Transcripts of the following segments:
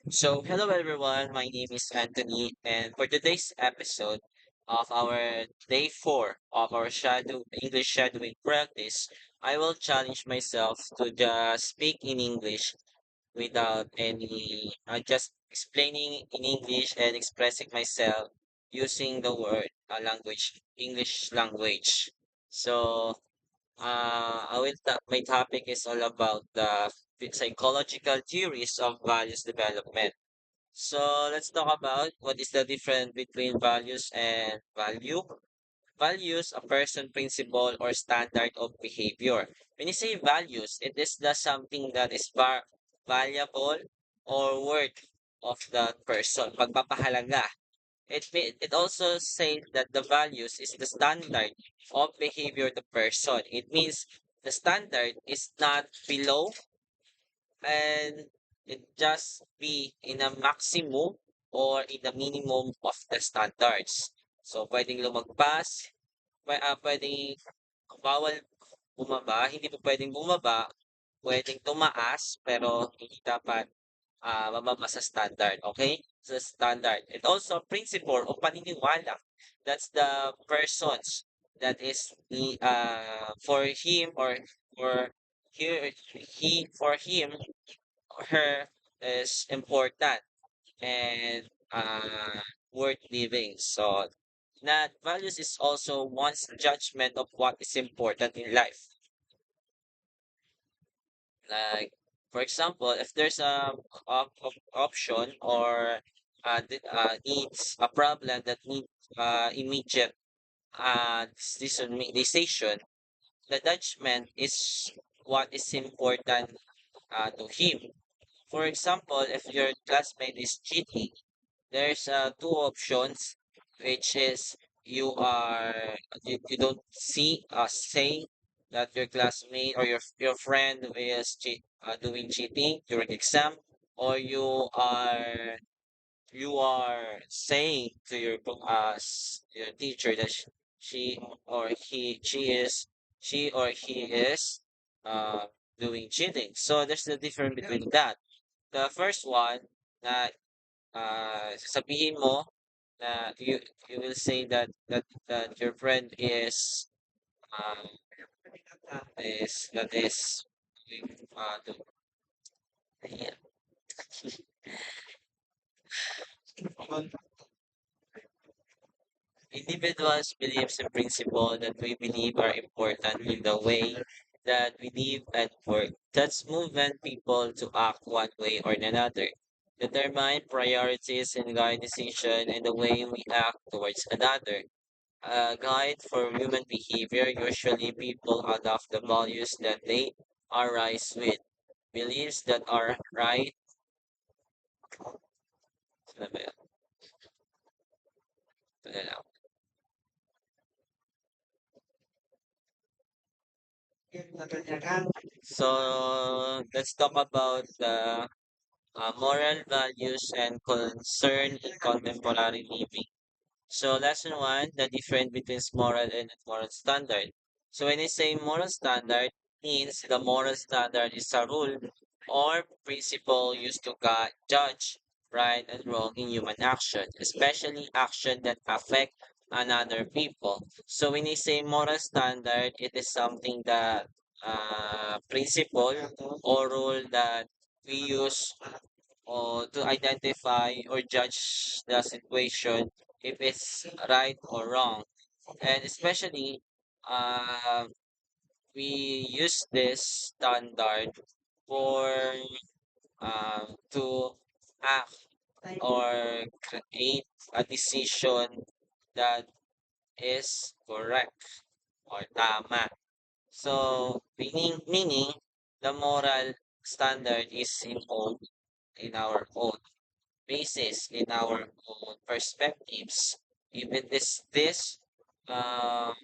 Hello everyone. My name is Anthony, and for today's episode of our day four of our shadow English shadowing practice, I will challenge myself to just speak in English without any, just explaining in English and expressing myself using the word language, English language. So, my topic is all about the psychological theories of values development. So let's talk about what is the difference between values and value. Values, a person, principle, or standard of behavior. When you say values, it is the something that is valuable or worth of the person. Pagpapahalaga. It also says that the values is the standard of behavior of the person. It means the standard is not below and it just be in a maximum or in the minimum of the standards. So, pwedeng lumagpas, pwedeng bawal bumaba, hindi pa pwedeng bumaba, pwedeng tumaas, pero hindi dapat mababa sa standard, okay? Sa standard. And also, principle o paniniwala. That's the persons that is for him or for for him her is important and worth living. So that values is also one's judgment of what is important in life. Like for example, if there's a option or needs a problem that needs immediate decision, the judgment is what is important to him. For example, if your classmate is cheating, there's two options, which is you don't see saying that your classmate or your friend is doing cheating during exam, or you are saying to your teacher that she or he is uh doing cheating. So there's the difference between that. The first one na sasabihin mo na you will say that your friend um is doing, yeah. Individuals beliefs and principles that we believe are important in the way that we live and work. That's movement people to act one way or another. Determine priorities and guide decision and the way we act towards another. A guide for human behavior. Usually people adopt the values that they are rise with. Beliefs that are right. Ano ba yun? Ito na lang. So let's talk about the moral values and concern in contemporary living. So lesson one, the difference between moral and moral standard. So when I say moral standard, means the moral standard is a rule or principle used to judge right and wrong in human action, especially action that affect another people. So when I say moral standard, it is something that principle or rule that we use or to identify or judge the situation if it's right or wrong. And especially, uh, we use this standard for to act or create a decision that is correct or tama. So, meaning the moral standard is in our own basis, in our own perspectives. Even this um,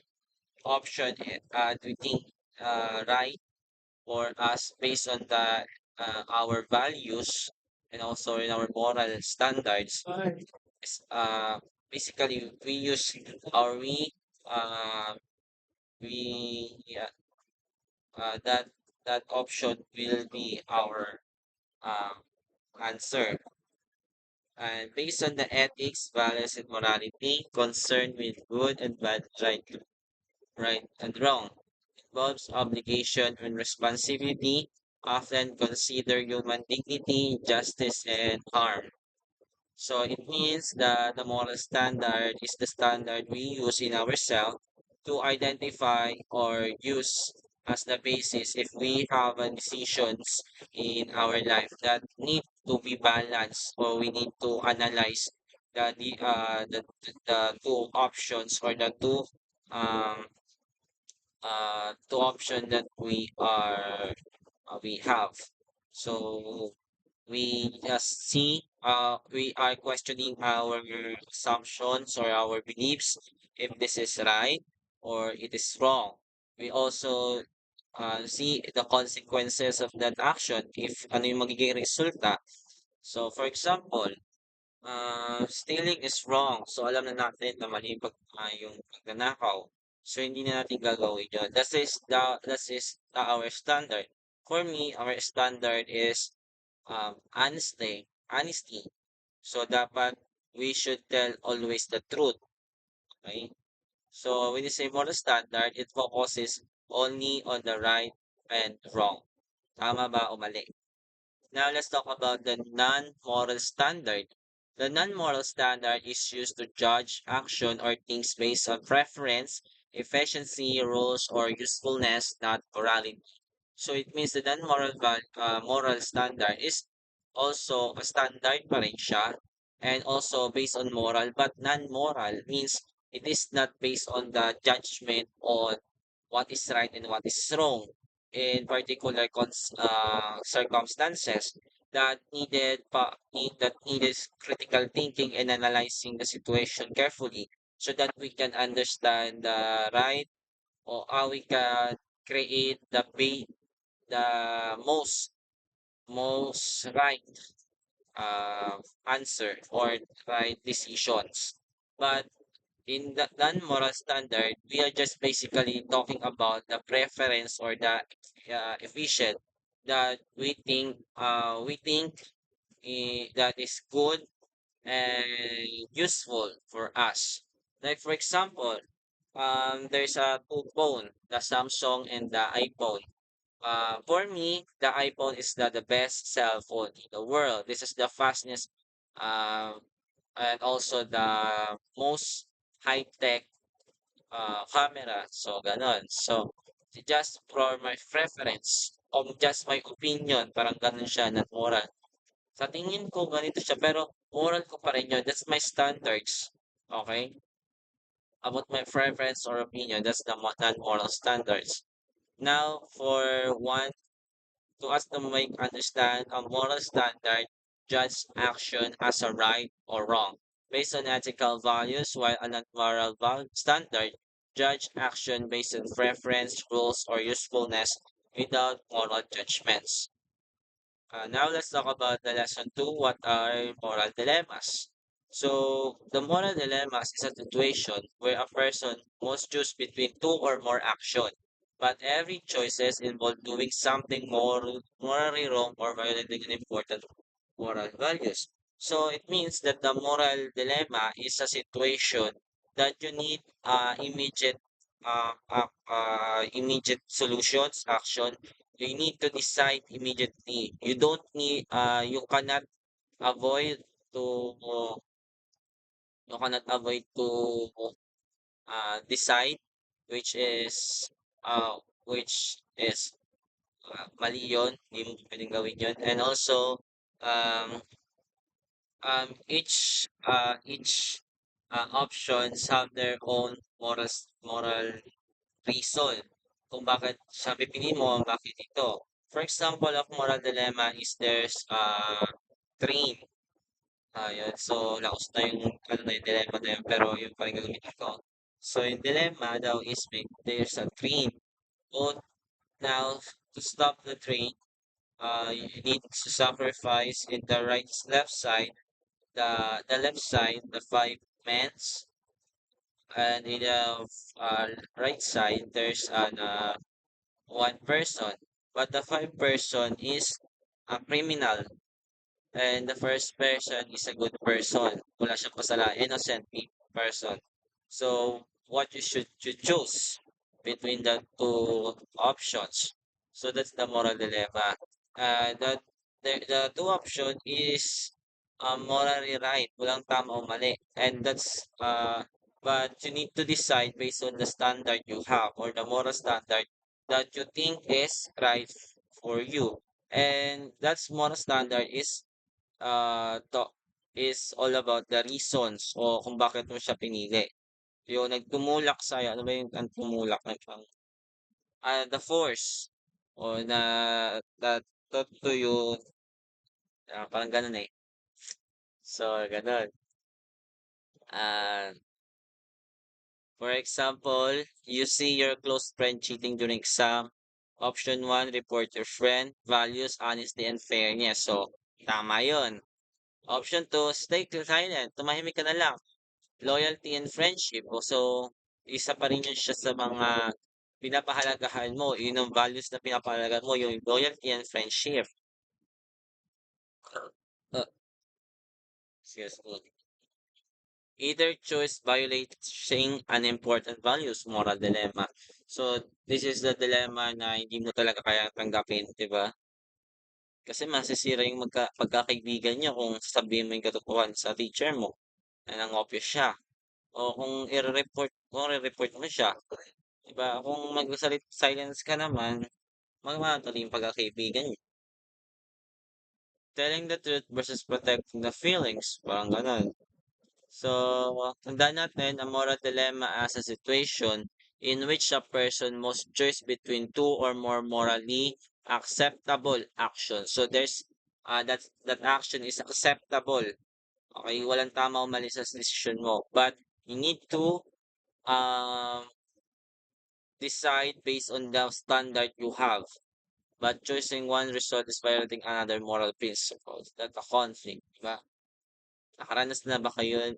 option we think right for us based on the our values and also in our moral standards. Is, basically, or uh, we that that option will be our answer. and based on the ethics, values, and morality concerned with good and bad, right and wrong, involves obligation and responsibility, often consider human dignity, justice, and harm. So it means that the moral standard is the standard we use in ourselves to identify or use as the basis if we have a decisions in our life that need to be balanced, or we need to analyze the two options, or the um two option that we have. So we just see we are questioning our assumptions or our beliefs if this is right or it is wrong. We also see the consequences of that action, if ano yung magiging resulta. So for example, stealing is wrong. So alam na natin na mali yung pagnanakaw. So hindi na natin gagawin yun. That is our standard. For me, our standard is honesty. So dapat we should tell always the truth. Okay? So when you say moral standard, it focuses only on the right and wrong. Tama ba o mali? Now let's talk about the non-moral standard. The non-moral standard is used to judge action or things based on preference, efficiency, rules, or usefulness, not morality. So it means the moral standard is also a standard pa rin siya, and also based on moral, but non-moral means it is not based on the judgment on what is right and what is wrong in particular circumstances that needed critical thinking and analyzing the situation carefully so that we can understand the right, or how we can create the most right answer or right decisions. But in the non-moral standard, we are just basically talking about the preference or the efficient that we think that is good and useful for us. Like for example, there's a two phone, the Samsung and the iPhone. For me, the iPhone is the best cell phone in the world. This is the fastest, um, and also the most high-tech camera. So, ganon. So, just for my preference, o just my opinion, parang ganon siya, not moral. Sa tingin ko, ganito siya, pero moral ko pa rin yun. That's my standards. Okay? About my preference or opinion, that's the non-moral standards. Now, for one to us to make understand a moral standard, judge action as a right or wrong based on ethical values, while a non-moral standard judge action based on preference, rules, or usefulness without moral judgments. Now let's talk about the lesson two. What are moral dilemmas? So the moral dilemmas is a situation where a person must choose between two or more action, but every choices involve doing something morally wrong or violating an important moral values. So it means that the moral dilemma is a situation that you need immediate solutions, action. You need to decide immediately. You cannot avoid to decide which is uh which is mali yun, hindi mo pwedeng gawin yun. And also um each options have their own moral reason kung bakit siya pipiliin mo, bakit ito. For example of moral dilemma is there's train. Yun. So, laos na yung, ano na yung dilemma na yun, pero yun pa rin gagamitin ko. So, yung dilemma daw is there's a train. But now, to stop the train, you need to sacrifice in the left side, the left side, the five men's, and in the right side, there's one person. But the five person is a criminal. And the first person is a good person. Wala siyang kasalanan. Innocent person. So, what you choose between the two options. So, that's the moral dilemma. The two option is morally right. Walang tama o mali. And but you need to decide based on the standard you have or the moral standard that you think is right for you. And that's moral standard to is all about the reasons o kung bakit mo siya pinili. Yung nagtumulak sa'yo, ano ba yung ang tumulak the force o that taught to you, parang gano'n, eh. So, gano'n. Ah, for example, you see your close friend cheating during exam. Option one, report your friend. Values, honesty, and fairness. So, tama yun. Option two, stay silent. Tumahimik ka na lang. Loyalty and friendship. O so, isa pa rin yun siya sa mga pinapahalagahan mo. Yun ang values na pinapahalagahan mo, yung loyalty and friendship. Uh, excuse me. Either choice violating unimportant values, moral dilemma. So, this is the dilemma na hindi mo talaga kaya tanggapin, di ba? Kasi masisira yung pagkakaibigan niyo kung sasabihin mo yung katotohanan sa teacher mo na nangopya siya. O kung i-report mo siya, 'di ba? Kung silence ka naman, magmamatuloy yung pagkakaibigan niyo. Telling the truth versus protecting the feelings, parang gano'n. So, tandaan natin, a moral dilemma as a situation in which a person must choose between two or more morally acceptable actions. So, that action is acceptable. Okay, walang tama o mali sa decision mo. But you need to um, decide based on the standard you have. But choosing one result is violating another moral principles. That's a conflict, diba? Nakaranas na ba kayo?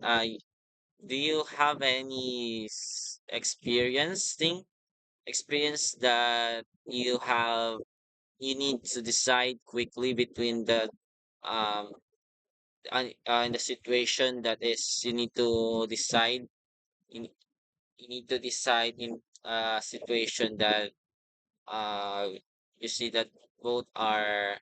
Do you have any experience that you need to decide quickly between um in the situation that is you need to decide you, you need to decide in a situation that uh you see that both are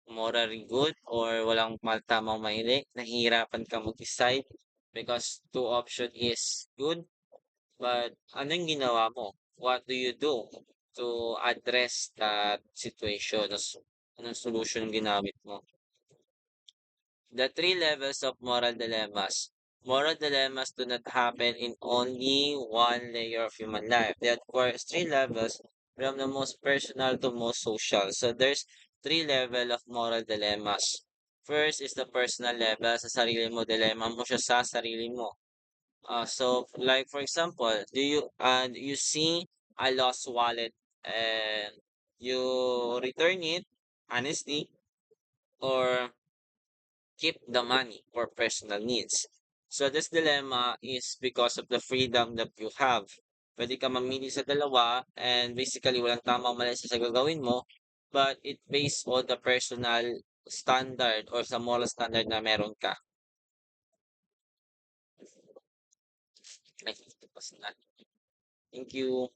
morally good or walang tamang maili, nahihirapan ka mag-decide because two option is good. But anong ginawa mo? What do you do to address that situation? Anong solution ginamit mo? The three levels of moral dilemmas. Moral dilemmas do not happen in only one layer of human life. There are, of course, three levels from the most personal to most social. So there's three level of moral dilemmas. First is the personal level. Sa sarili mo, dilemma mo siya sa sarili mo. So like for example, you see a lost wallet and you return it honestly or keep the money for personal needs. So this dilemma is because of the freedom that you have. Pwede ka mamili sa dalawa and basically walang tama o mali sa gagawin mo, but it based on the personal standard or sa moral standard na meron ka. Ay, tapos na. Thank you.